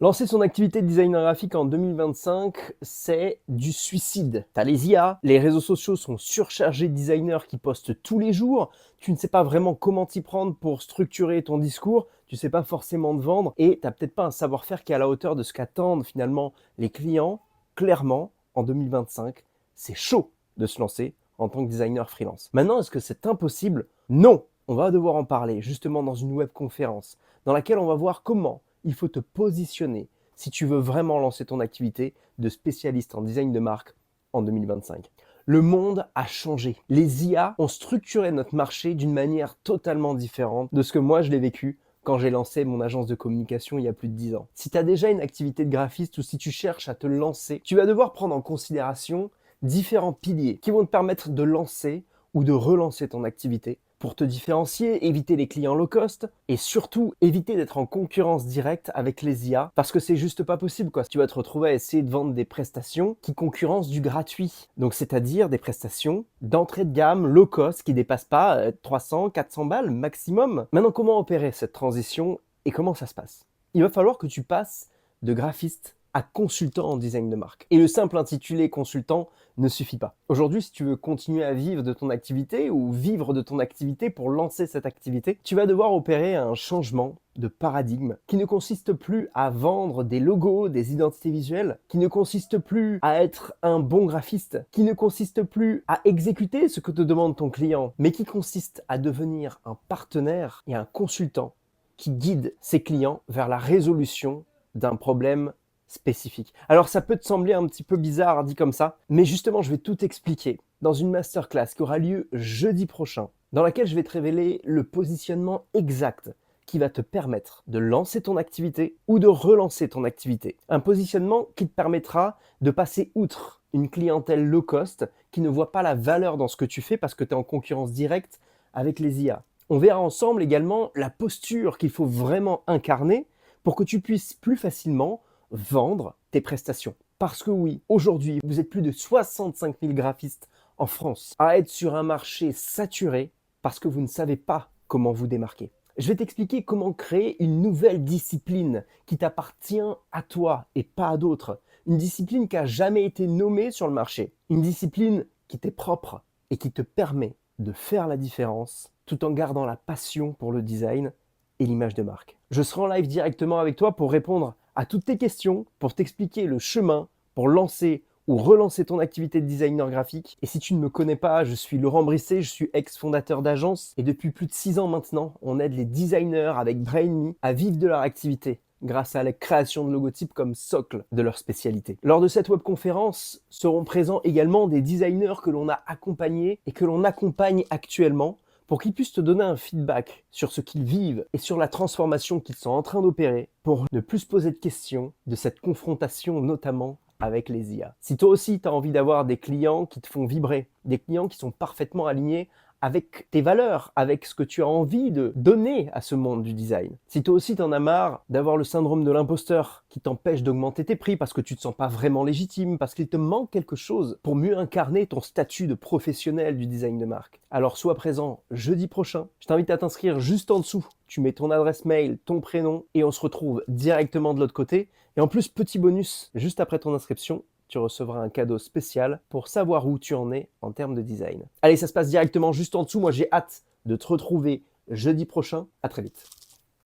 Lancer son activité de designer graphique en 2025, c'est du suicide. T'as les IA, les réseaux sociaux sont surchargés de designers qui postent tous les jours, tu ne sais pas vraiment comment t'y prendre pour structurer ton discours, tu sais pas forcément te vendre et t'as peut-être pas un savoir-faire qui est à la hauteur de ce qu'attendent finalement les clients. Clairement, en 2025, c'est chaud de se lancer en tant que designer freelance. Maintenant, est-ce que c'est impossible? Non! On va devoir en parler justement dans une webconférence dans laquelle on va voir comment il faut te positionner si tu veux vraiment lancer ton activité de spécialiste en design de marque en 2025. Le monde a changé. Les IA ont structuré notre marché d'une manière totalement différente de ce que moi je l'ai vécu quand j'ai lancé mon agence de communication il y a plus de 10 ans. Si tu as déjà une activité de graphiste ou si tu cherches à te lancer, tu vas devoir prendre en considération différents piliers qui vont te permettre de lancer ou de relancer ton activité pour te différencier, éviter les clients low cost et surtout éviter d'être en concurrence directe avec les IA parce que c'est juste pas possible quoi. Tu vas te retrouver à essayer de vendre des prestations qui concurrencent du gratuit. Donc c'est-à-dire des prestations d'entrée de gamme low cost qui dépassent pas 300, 400 balles maximum. Maintenant, comment opérer cette transition et comment ça se passe? Il va falloir que tu passes de graphiste à consultant en design de marque. Et le simple intitulé consultant ne suffit pas. Aujourd'hui, si tu veux continuer à vivre de ton activité ou vivre de ton activité pour lancer cette activité, tu vas devoir opérer un changement de paradigme qui ne consiste plus à vendre des logos, des identités visuelles, qui ne consiste plus à être un bon graphiste, qui ne consiste plus à exécuter ce que te demande ton client, mais qui consiste à devenir un partenaire et un consultant qui guide ses clients vers la résolution d'un problème spécifique. Alors ça peut te sembler un petit peu bizarre dit comme ça, mais justement je vais tout expliquer dans une masterclass qui aura lieu jeudi prochain, dans laquelle je vais te révéler le positionnement exact qui va te permettre de lancer ton activité ou de relancer ton activité. Un positionnement qui te permettra de passer outre une clientèle low cost qui ne voit pas la valeur dans ce que tu fais parce que tu es en concurrence directe avec les IA. On verra ensemble également la posture qu'il faut vraiment incarner pour que tu puisses plus facilement vendre tes prestations. Parce que oui, aujourd'hui, vous êtes plus de 65 000 graphistes en France à être sur un marché saturé parce que vous ne savez pas comment vous démarquer. Je vais t'expliquer comment créer une nouvelle discipline qui t'appartient à toi et pas à d'autres. Une discipline qui n'a jamais été nommée sur le marché. Une discipline qui t'est propre et qui te permet de faire la différence tout en gardant la passion pour le design et l'image de marque. Je serai en live directement avec toi pour répondre à toutes tes questions, pour t'expliquer le chemin pour lancer ou relancer ton activité de designer graphique. Et si tu ne me connais pas, je suis Laurent Brisset, je suis ex-fondateur d'agence et depuis plus de 6 ans maintenant, on aide les designers avec Brain.me à vivre de leur activité grâce à la création de logotypes comme socle de leur spécialité. Lors de cette webconférence seront présents également des designers que l'on a accompagnés et que l'on accompagne actuellement pour qu'ils puissent te donner un feedback sur ce qu'ils vivent et sur la transformation qu'ils sont en train d'opérer pour ne plus se poser de questions de cette confrontation notamment avec les IA. Si toi aussi tu as envie d'avoir des clients qui te font vibrer, des clients qui sont parfaitement alignés avec tes valeurs, avec ce que tu as envie de donner à ce monde du design. Si toi aussi t'en as marre d'avoir le syndrome de l'imposteur qui t'empêche d'augmenter tes prix parce que tu te sens pas vraiment légitime, parce qu'il te manque quelque chose pour mieux incarner ton statut de professionnel du design de marque, alors sois présent jeudi prochain. Je t'invite à t'inscrire juste en dessous. Tu mets ton adresse mail, ton prénom et on se retrouve directement de l'autre côté. Et en plus, petit bonus, juste après ton inscription, tu recevras un cadeau spécial pour savoir où tu en es en termes de design. Allez, ça se passe directement juste en dessous. Moi, j'ai hâte de te retrouver jeudi prochain. À très vite.